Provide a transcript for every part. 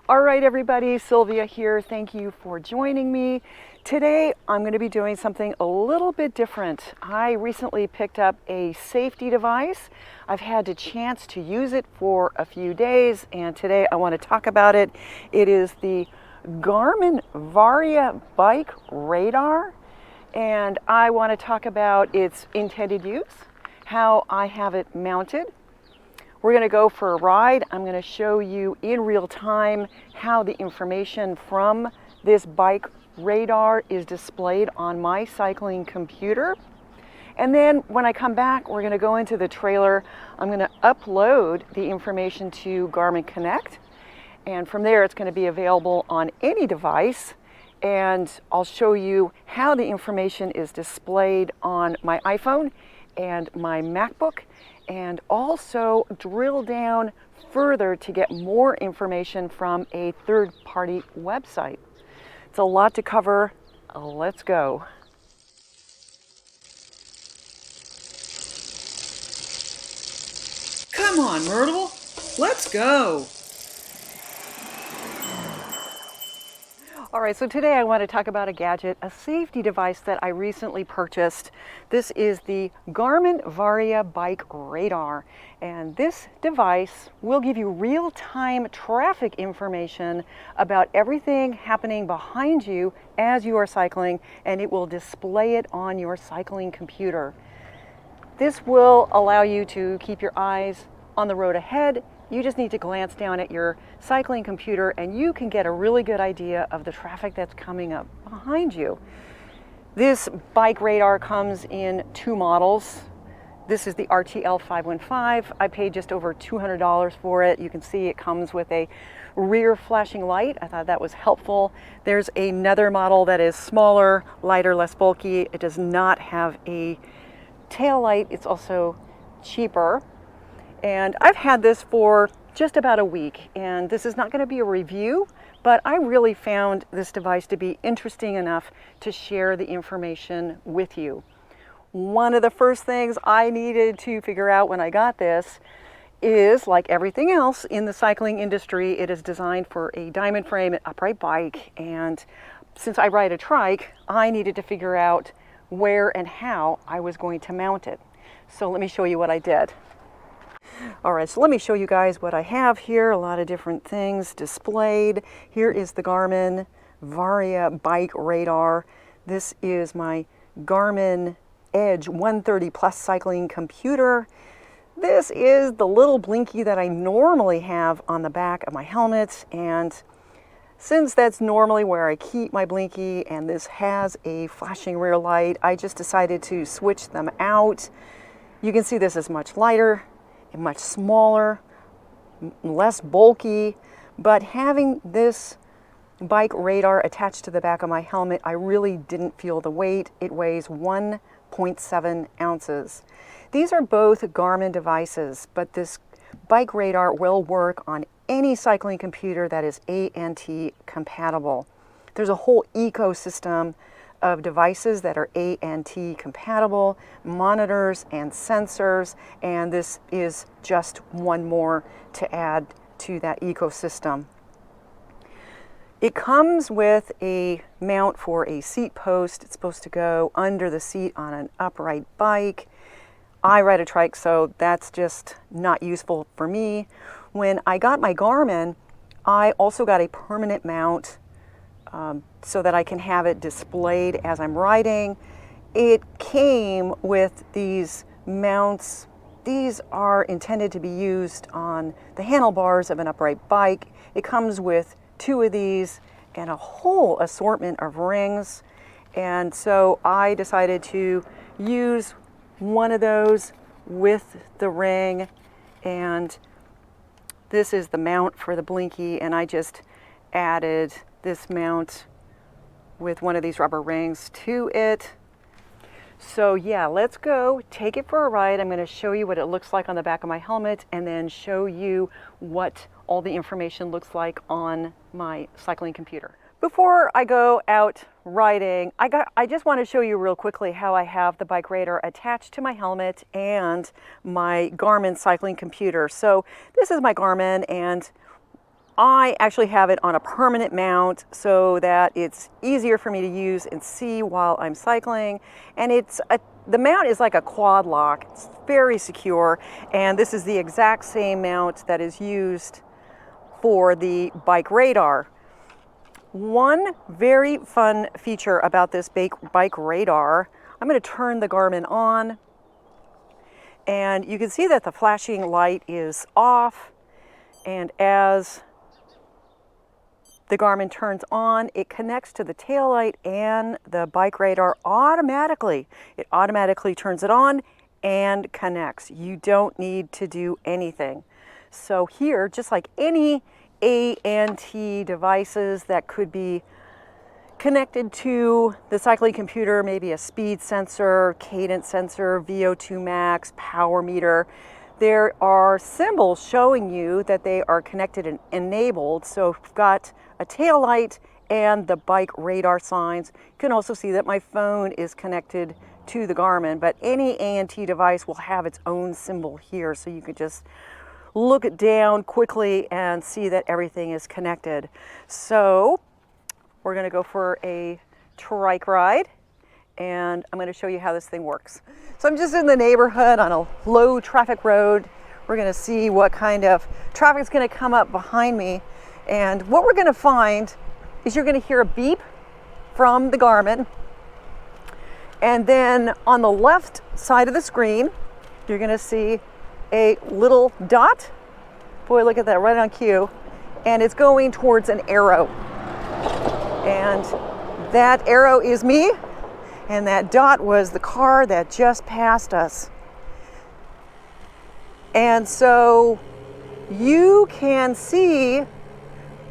All right, everybody, Sylvia here. Thank you for joining me. Today, I'm going to be doing something a little bit different. I recently picked up a safety device. I've had a chance to use it for a few days, and today I want to talk about it. It is the Garmin Varia bike radar, and I want to talk about its intended use, how I have it mounted. We're going to go for a ride. I'm going to show you in real time how the information from this bike radar is displayed on my cycling computer. And then when I come back, we're going to go into the trailer. I'm going to upload the information to Garmin Connect. And from there, it's going to be available on any device. And I'll show you how the information is displayed on my iPhone and my MacBook, and also drill down further to get more information from a third-party website. It's a lot to cover. Let's go. Come on, Myrtle. Let's go. All right, so today I want to talk about a gadget, a safety device that I recently purchased. This is the Garmin Varia bike radar, and this device will give you real-time traffic information about everything happening behind you as you are cycling, and it will display it on your cycling computer. This will allow you to keep your eyes on the road ahead. You just need to glance down at your cycling computer and you can get a really good idea of the traffic that's coming up behind you. This bike radar comes in two models. This is the RTL 515. I paid just over $200 for it. You can see it comes with a rear flashing light. I thought that was helpful. There's another model that is smaller, lighter, less bulky. It does not have a tail light. It's also cheaper. And I've had this for just about a week, and this is not going to be a review, but I really found this device to be interesting enough to share the information with you. One of the first things I needed to figure out when I got this is, like everything else in the cycling industry, it is designed for a diamond frame and upright bike, and since I ride a trike, I needed to figure out where and how I was going to mount it. So let me show you what I did. All right, so let me show you guys what I have here. A lot of different things displayed. Here is the Garmin Varia bike radar. This is my Garmin Edge 130 Plus cycling computer. This is the little blinky that I normally have on the back of my helmet, and since that's normally where I keep my blinky and this has a flashing rear light, I just decided to switch them out. You can see this is much lighter, much smaller, less bulky, but having this bike radar attached to the back of my helmet, I really didn't feel the weight. It weighs 1.7 ounces. These are both Garmin devices, but this bike radar will work on any cycling computer that is ANT compatible. There's a whole ecosystem of devices that are ANT compatible, monitors and sensors, and this is just one more to add to that ecosystem. It comes with a mount for a seat post. It's supposed to go under the seat on an upright bike. I ride a trike, so that's just not useful for me. When I got my Garmin, I also got a permanent mount so that I can have it displayed as I'm riding. It came with these mounts. These are intended to be used on the handlebars of an upright bike. It comes with two of these and a whole assortment of rings. And so I decided to use one of those with the ring. And this is the mount for the blinky, and I just added this mount with one of these rubber rings to it. So yeah, let's go take it for a ride. I'm going to show you what it looks like on the back of my helmet and then show you what all the information looks like on my cycling computer. Before I go out riding, I just want to show you real quickly how I have the bike radar attached to my helmet and my Garmin cycling computer. So this is my Garmin, and I actually have it on a permanent mount so that it's easier for me to use and see while I'm cycling. And the mount is like a quad lock. It's very secure. And this is the exact same mount that is used for the bike radar. One very fun feature about this bike radar, I'm going to turn the Garmin on, and you can see that the flashing light is off, and as the Garmin turns on, it connects to the tail light and the bike radar automatically. It automatically turns it on and connects. You don't need to do anything. So here, just like any A&T devices that could be connected to the cycling computer, maybe a speed sensor, cadence sensor, VO2 max, power meter, there are symbols showing you that they are connected and enabled. So we've got a tail light and the bike radar signs. You can also see that my phone is connected to the Garmin, but any A&T device will have its own symbol here, so you could just look it down quickly and see that everything is connected. So we're going to go for a trike ride, and I'm going to show you how this thing works. So I'm just in the neighborhood on a low traffic road. We're going to see what kind of traffic is going to come up behind me. And what we're going to find is you're going to hear a beep from the Garmin. And then on the left side of the screen, you're going to see a little dot. Boy, look at that, right on cue. And it's going towards an arrow. And that arrow is me. And that dot was the car that just passed us. And so you can see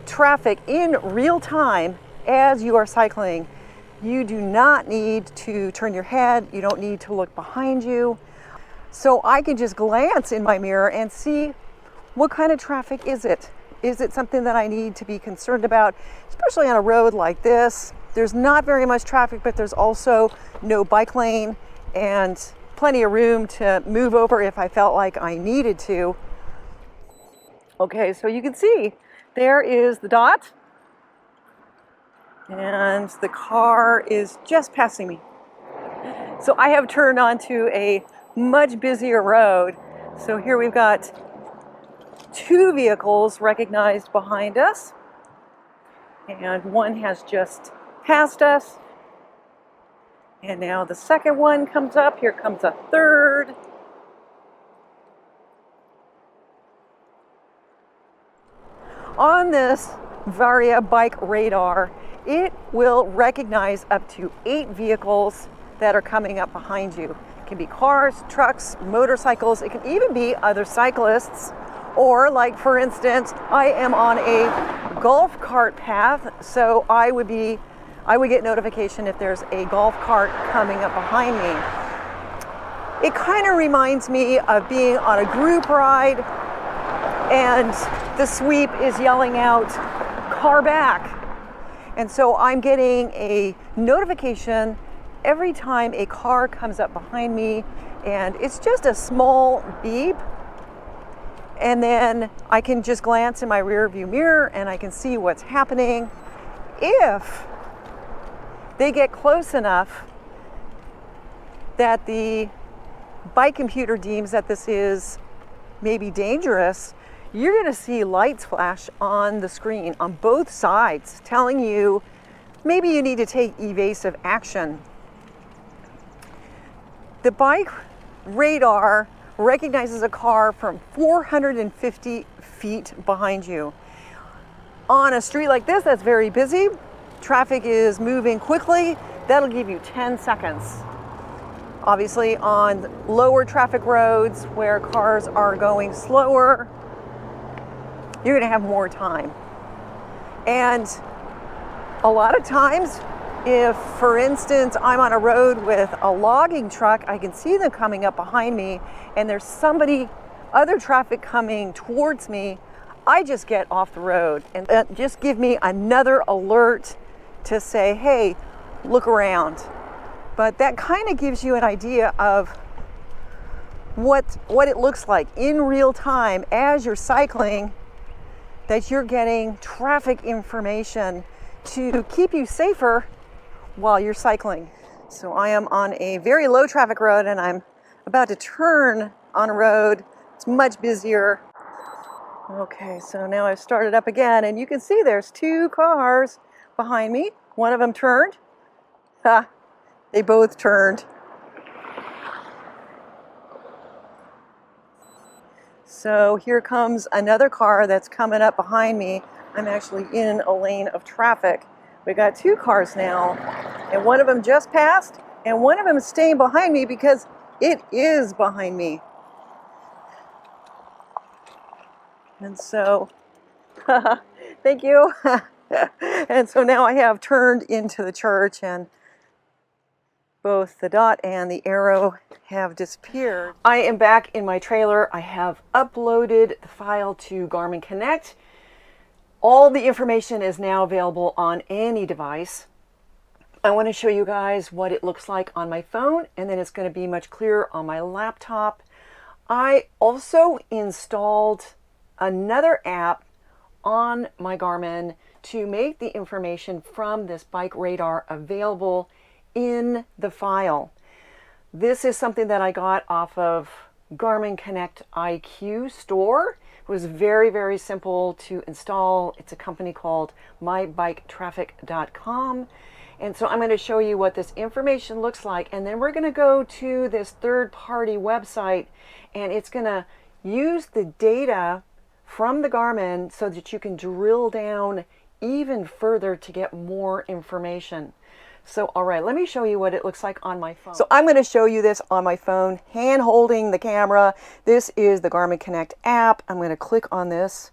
traffic in real time as you are cycling. You do not need to turn your head. You don't need to look behind you. So I can just glance in my mirror and see what kind of traffic is it. Is it something that I need to be concerned about, especially on a road like this? There's not very much traffic, but there's also no bike lane and plenty of room to move over if I felt like I needed to. Okay, so you can see there is the dot, and the car is just passing me. So I have turned onto a much busier road. So here we've got two vehicles recognized behind us, and one has just passed us. And now the second one comes up. Here comes a third. On this Varia bike radar, it will recognize up to 8 vehicles that are coming up behind you. It can be cars, trucks, motorcycles. It can even be other cyclists. Or like, for instance, I am on a golf cart path, so I would get notification if there's a golf cart coming up behind me. It kind of reminds me of being on a group ride and the sweep is yelling out, "Car back." And so I'm getting a notification every time a car comes up behind me, and it's just a small beep. And then I can just glance in my rear view mirror and I can see what's happening. If they get close enough that the bike computer deems that this is maybe dangerous, you're going to see lights flash on the screen on both sides telling you maybe you need to take evasive action. The bike radar recognizes a car from 450 feet behind you. On a street like this that's very busy, traffic is moving quickly, that'll give you 10 seconds. Obviously on lower traffic roads where cars are going slower, you're going to have more time. And a lot of times, if, for instance, I'm on a road with a logging truck, I can see them coming up behind me and there's other traffic coming towards me, I just get off the road and just give me another alert to say, hey, look around. But that kind of gives you an idea of what it looks like in real time as you're cycling. that you're getting traffic information to keep you safer while you're cycling. So I am on a very low traffic road and I'm about to turn on a road. It's much busier. Okay, so now I've started up again and you can see there's 2 cars behind me. One of them turned. Ha, they both turned. So here comes another car that's coming up behind me. I'm actually in a lane of traffic. We got 2 cars now, and one of them just passed, and one of them is staying behind me because it is behind me. And so, thank you. And so now I have turned into the church, and both the dot and the arrow have disappeared. I am back in my trailer. I have uploaded the file to Garmin Connect. All the information is now available on any device. I want to show you guys what it looks like on my phone, and then it's going to be much clearer on my laptop. I also installed another app on my Garmin to make the information from this bike radar available in the file. This is something that I got off of Garmin Connect IQ store. It was very, very simple to install. It's a company called mybiketraffic.com. And so I'm going to show you what this information looks like. And then we're going to go to this third-party website, and it's going to use the data from the Garmin so that you can drill down even further to get more information. So, all right, let me show you what it looks like on my phone. So I'm going to show you this on my phone, hand holding the camera. This is the Garmin Connect app. I'm going to click on this.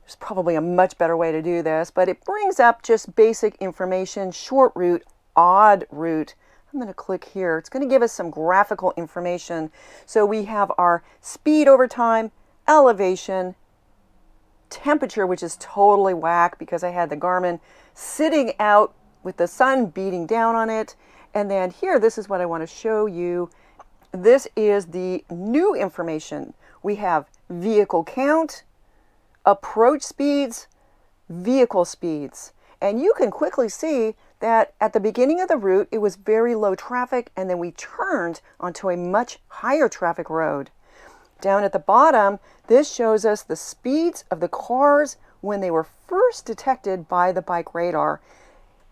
There's probably a much better way to do this, but it brings up just basic information, short route, odd route. I'm going to click here. It's going to give us some graphical information. So we have our speed over time, elevation, temperature, which is totally whack because I had the Garmin sitting out with the sun beating down on it. And then here, this is what I want to show you. This is the new information. We have vehicle count, approach speeds, vehicle speeds. And you can quickly see that at the beginning of the route, it was very low traffic, and then we turned onto a much higher traffic road. Down at the bottom, this shows us the speeds of the cars when they were first detected by the bike radar.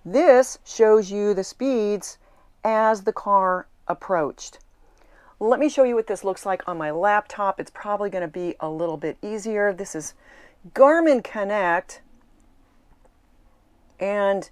This shows you the speeds as the car approached. Let me show you what this looks like on my laptop. It's probably going to be a little bit easier. This is Garmin Connect, and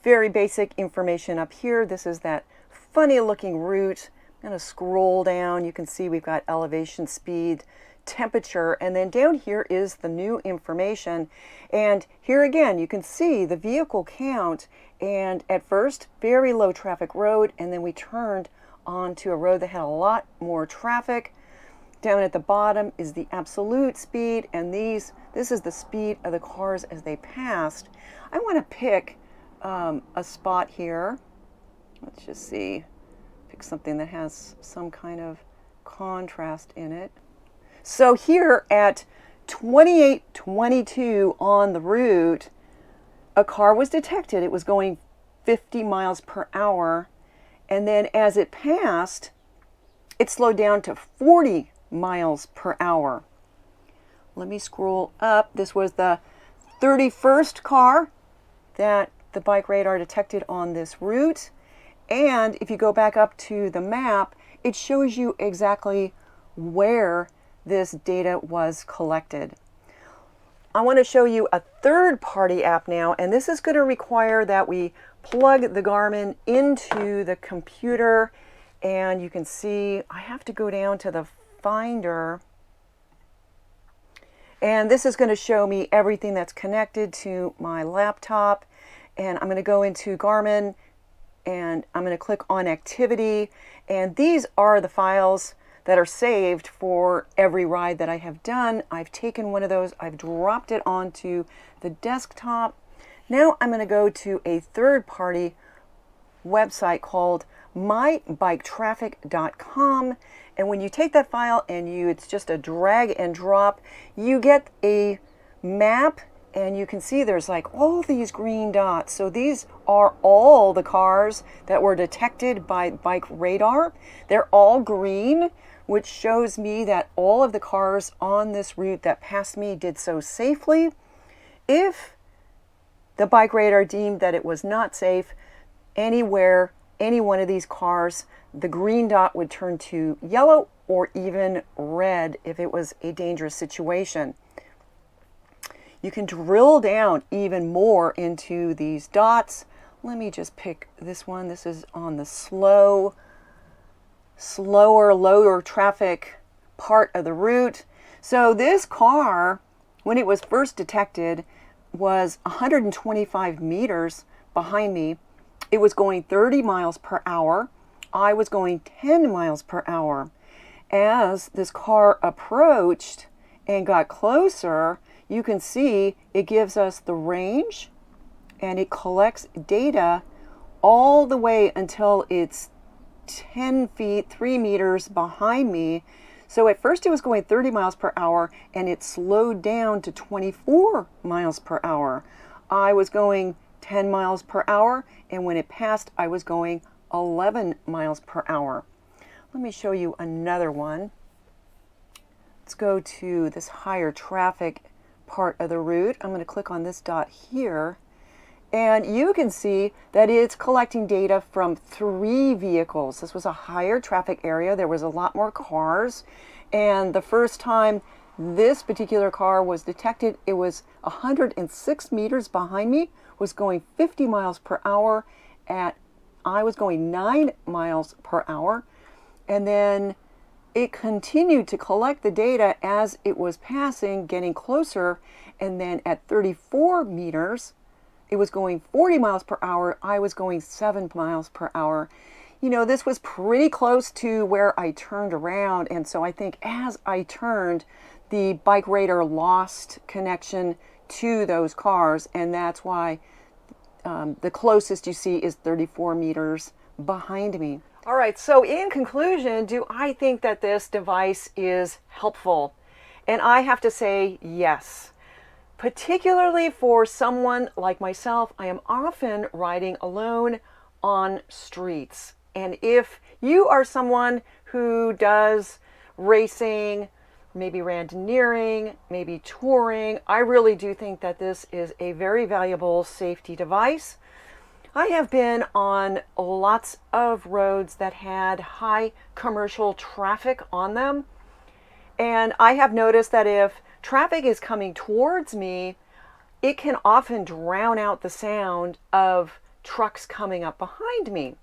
very basic information up here. This is that funny looking route. I'm going to scroll down. You can see we've got elevation, speed, temperature, and then down here is the new information. And here again, you can see the vehicle count, and at first very low traffic road, and then we turned onto a road that had a lot more traffic. Down at the bottom is the absolute speed, and this is the speed of the cars as they passed. I want to pick a spot here. Let's just see, pick something that has some kind of contrast in it. So here at 28:22 on the route, a car was detected. It was going 50 miles per hour. And then as it passed, it slowed down to 40 miles per hour. Let me scroll up. This was the 31st car that the bike radar detected on this route. And if you go back up to the map, it shows you exactly where this data was collected. I want to show you a third-party app now, and this is going to require that we plug the Garmin into the computer, and you can see I have to go down to the Finder, and this is going to show me everything that's connected to my laptop. And I'm going to go into Garmin, and I'm going to click on Activity, and these are the files that are saved for every ride that I have done. I've taken one of those, I've dropped it onto the desktop. Now I'm going to go to a third-party website called mybiketraffic.com, and when you take that file and it's just a drag and drop, you get a map, and you can see there's like all these green dots. So these are all the cars that were detected by bike radar. They're all green, which shows me that all of the cars on this route that passed me did so safely. If the bike radar deemed that it was not safe, anywhere, any one of these cars, the green dot would turn to yellow or even red if it was a dangerous situation. You can drill down even more into these dots. Let me just pick this one. This is on the slower, lower traffic part of the route. So this car, when it was first detected, was 125 meters behind me. It was going 30 miles per hour. I was going 10 miles per hour. As this car approached and got closer, you can see it gives us the range and it collects data all the way until it's 10 feet, 3 meters behind me. So at first it was going 30 miles per hour and it slowed down to 24 miles per hour. I was going 10 miles per hour, and when it passed, I was going 11 miles per hour. Let me show you another one. Let's go to this higher traffic part of the route. I'm going to click on this dot here. And you can see that it's collecting data from 3 vehicles. This was a higher traffic area. There was a lot more cars. And the first time this particular car was detected, it was 106 meters behind me, was going 50 miles per hour. I was going 9 miles per hour. And then it continued to collect the data as it was passing, getting closer. And then at 34 meters, it was going 40 miles per hour. I was going 7 miles per hour. You know, this was pretty close to where I turned around. And so I think as I turned, the bike radar lost connection to those cars. And that's why the closest you see is 34 meters behind me. All right, so in conclusion, do I think that this device is helpful? And I have to say yes. Particularly for someone like myself, I am often riding alone on streets. And if you are someone who does racing, maybe randoneering, maybe touring, I really do think that this is a very valuable safety device. I have been on lots of roads that had high commercial traffic on them. And I have noticed that if traffic is coming towards me, it can often drown out the sound of trucks coming up behind me.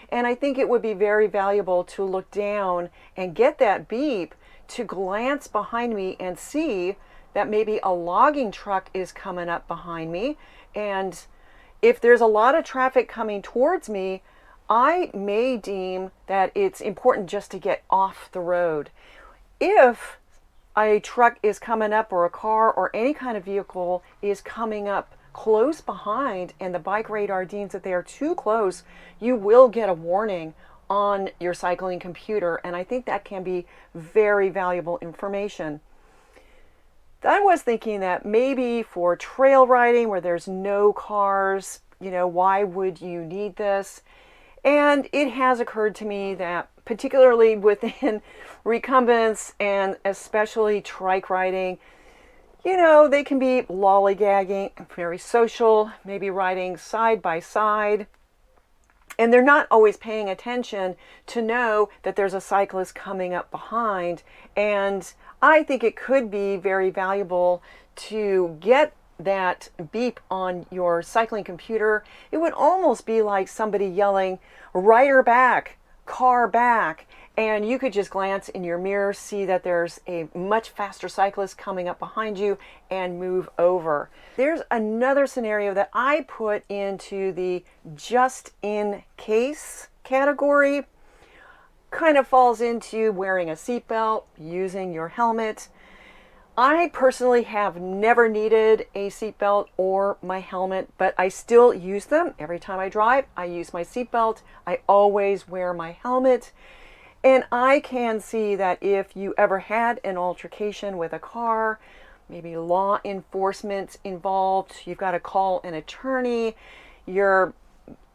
And I think it would be very valuable to look down and get that beep, to glance behind me and see that maybe a logging truck is coming up behind me. And if there's a lot of traffic coming towards me, I may deem that it's important just to get off the road. If a truck is coming up, or a car or any kind of vehicle is coming up close behind and the bike radar deems that they are too close, you will get a warning on your cycling computer. And I think that can be very valuable information. I was thinking that maybe for trail riding where there's no cars, you know, why would you need this? And it has occurred to me that particularly within recumbents and especially trike riding, you know, they can be lollygagging, very social, maybe riding side by side. And they're not always paying attention to know that there's a cyclist coming up behind. And I think it could be very valuable to get that beep on your cycling computer. It would almost be like somebody yelling, "Rider back, car back." And you could just glance in your mirror, see that there's a much faster cyclist coming up behind you, and move over. There's another scenario that I put into the just in case category. Kind of falls into wearing a seatbelt, using your helmet. I personally have never needed a seatbelt or my helmet, but I still use them. Every time I drive, I use my seatbelt. I always wear my helmet. And I can see that if you ever had an altercation with a car, maybe law enforcement involved. You've got to call an attorney. You're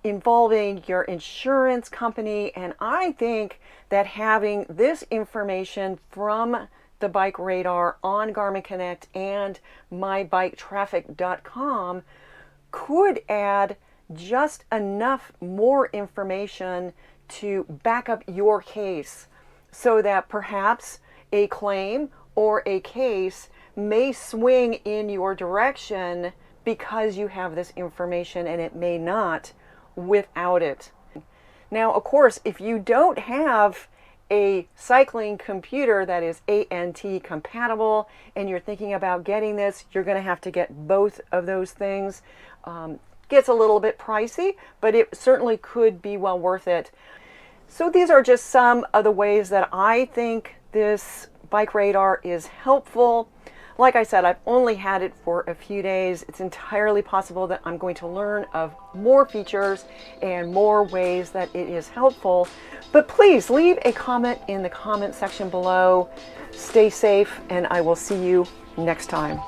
involving your insurance company. And I think that having this information from the bike radar on Garmin Connect and mybiketraffic.com could add just enough more information to back up your case so that perhaps a claim or a case may swing in your direction because you have this information, and it may not without it. Now, of course, if you don't have a cycling computer that is ANT compatible and you're thinking about getting this, you're going to have to get both of those things. Gets a little bit pricey, but it certainly could be well worth it. So these are just some of the ways that I think this bike radar is helpful. Like I said, I've only had it for a few days. It's entirely possible that I'm going to learn of more features and more ways that it is helpful. But please leave a comment in the comment section below. Stay safe, and I will see you next time.